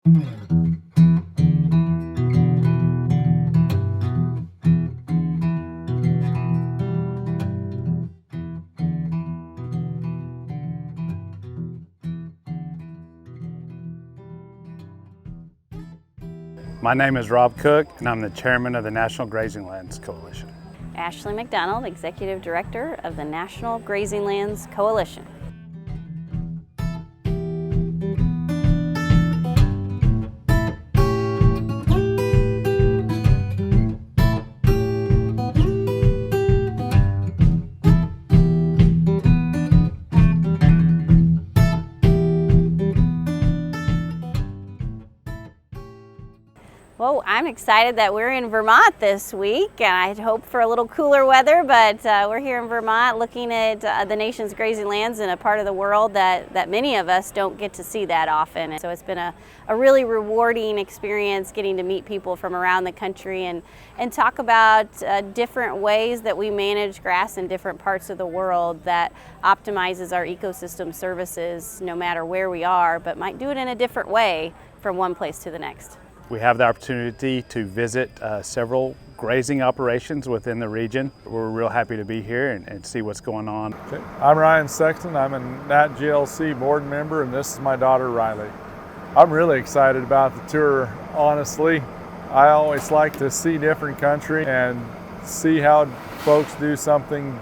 My name is Rob Cook, and I'm the chairman of the National Grazing Lands Coalition. Ashley McDonald, Executive Director of the National Grazing Lands Coalition. Well, I'm excited that we're in Vermont this week, and I had hoped for a little cooler weather, but we're here in Vermont looking at the nation's grazing lands in a part of the world that many of us don't get to see that often. And so it's been a really rewarding experience getting to meet people from around the country and talk about different ways that we manage grass in different parts of the world that optimizes our ecosystem services no matter where we are, but might do it in a different way from one place to the next. We have the opportunity to visit several grazing operations within the region. We're real happy to be here and see what's going on. Okay. I'm Ryan Sexton. I'm a NAT GLC board member, and this is my daughter Riley. I'm really excited about the tour, honestly. I always like to see different country and see how folks do something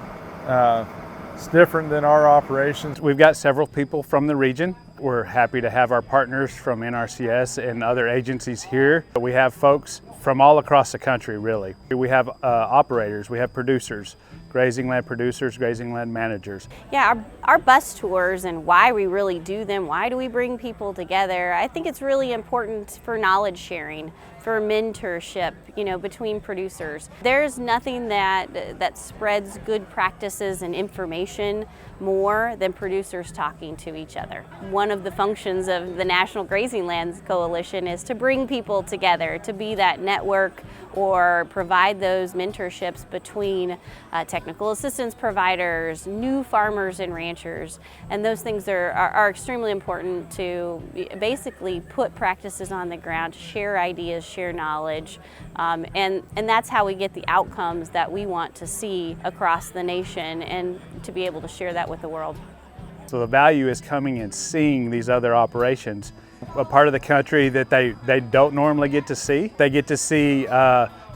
different than our operations. We've got several people from the region. We're happy to have our partners from NRCS and other agencies here. We have folks from all across the country, really. We have operators, we have producers, grazing land producers, grazing land managers. Yeah, our bus tours and why we really do them, why do we bring people together? I think it's really important for knowledge sharing, for mentorship, between producers. There's nothing that spreads good practices and information more than producers talking to each other. One of the functions of the National Grazing Lands Coalition is to bring people together, to be that network or provide those mentorships between technical assistance providers, new farmers and ranchers. And those things are extremely important to basically put practices on the ground, share ideas, share knowledge, and that's how we get the outcomes that we want to see across the nation and to be able to share that with the world. So the value is coming and seeing these other operations, a part of the country that they don't normally get to see. They get to see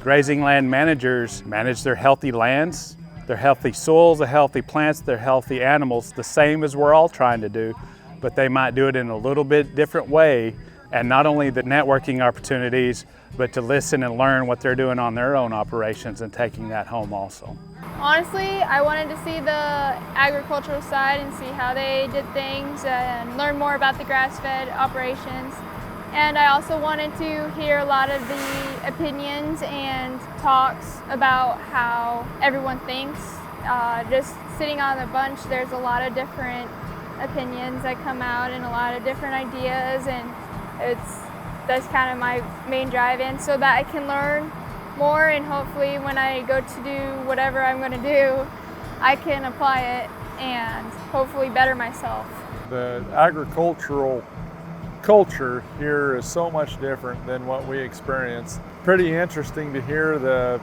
grazing land managers manage their healthy lands, their healthy soils, their healthy plants, their healthy animals, the same as we're all trying to do, but they might do it in a little bit different way. And not only the networking opportunities, but to listen and learn what they're doing on their own operations and taking that home also. Honestly, I wanted to see the agricultural side and see how they did things and learn more about the grass-fed operations. And I also wanted to hear a lot of the opinions and talks about how everyone thinks. Just sitting on the bunch, there's a lot of different opinions that come out and a lot of different ideas, and that's kind of my main drive in so that I can learn more, and hopefully when I go to do whatever I'm going to do, I can apply it and hopefully better myself. The agricultural culture here is so much different than what we experience. Pretty interesting to hear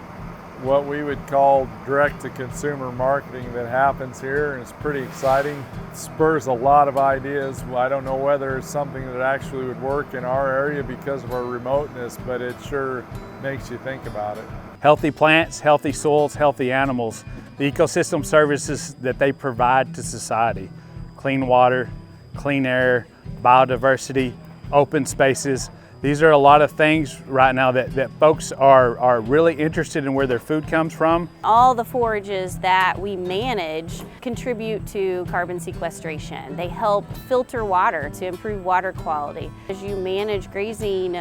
what we would call direct-to-consumer marketing that happens here, and it's pretty exciting. It spurs a lot of ideas. I don't know whether it's something that actually would work in our area because of our remoteness, but it sure makes you think about it. Healthy plants, healthy soils, healthy animals, the ecosystem services that they provide to society. Clean water, clean air, biodiversity, open spaces. These are a lot of things right now that folks are really interested in where their food comes from. All the forages that we manage contribute to carbon sequestration. They help filter water to improve water quality. As you manage grazing,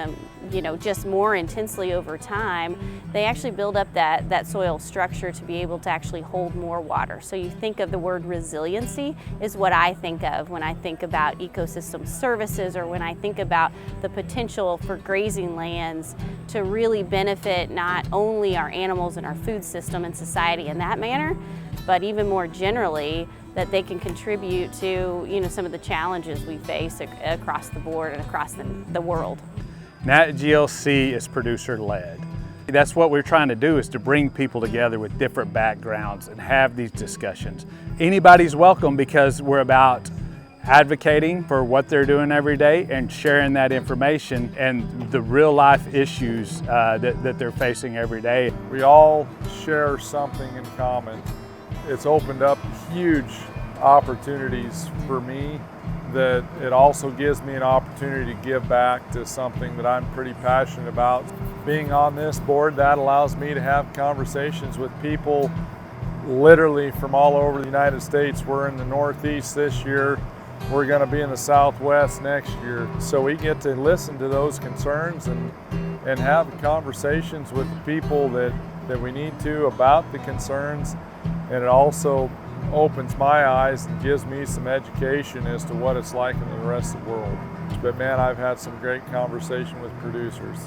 just more intensely over time, they actually build up that soil structure to be able to actually hold more water. So you think of the word resiliency is what I think of when I think about ecosystem services, or when I think about the potential for grazing lands to really benefit not only our animals and our food system and society in that manner, but even more generally, that they can contribute to, some of the challenges we face across the board and across the world. Nat GLC is producer-led. That's what we're trying to do, is to bring people together with different backgrounds and have these discussions. Anybody's welcome, because we're about advocating for what they're doing every day and sharing that information and the real life issues that they're facing every day. We all share something in common. It's opened up huge opportunities for me, that it also gives me an opportunity to give back to something that I'm pretty passionate about. Being on this board, that allows me to have conversations with people literally from all over the United States. We're in the Northeast this year. We're going to be in the Southwest next year. So we get to listen to those concerns and have conversations with the people that we need to about the concerns. And it also opens my eyes and gives me some education as to what it's like in the rest of the world. But man, I've had some great conversation with producers.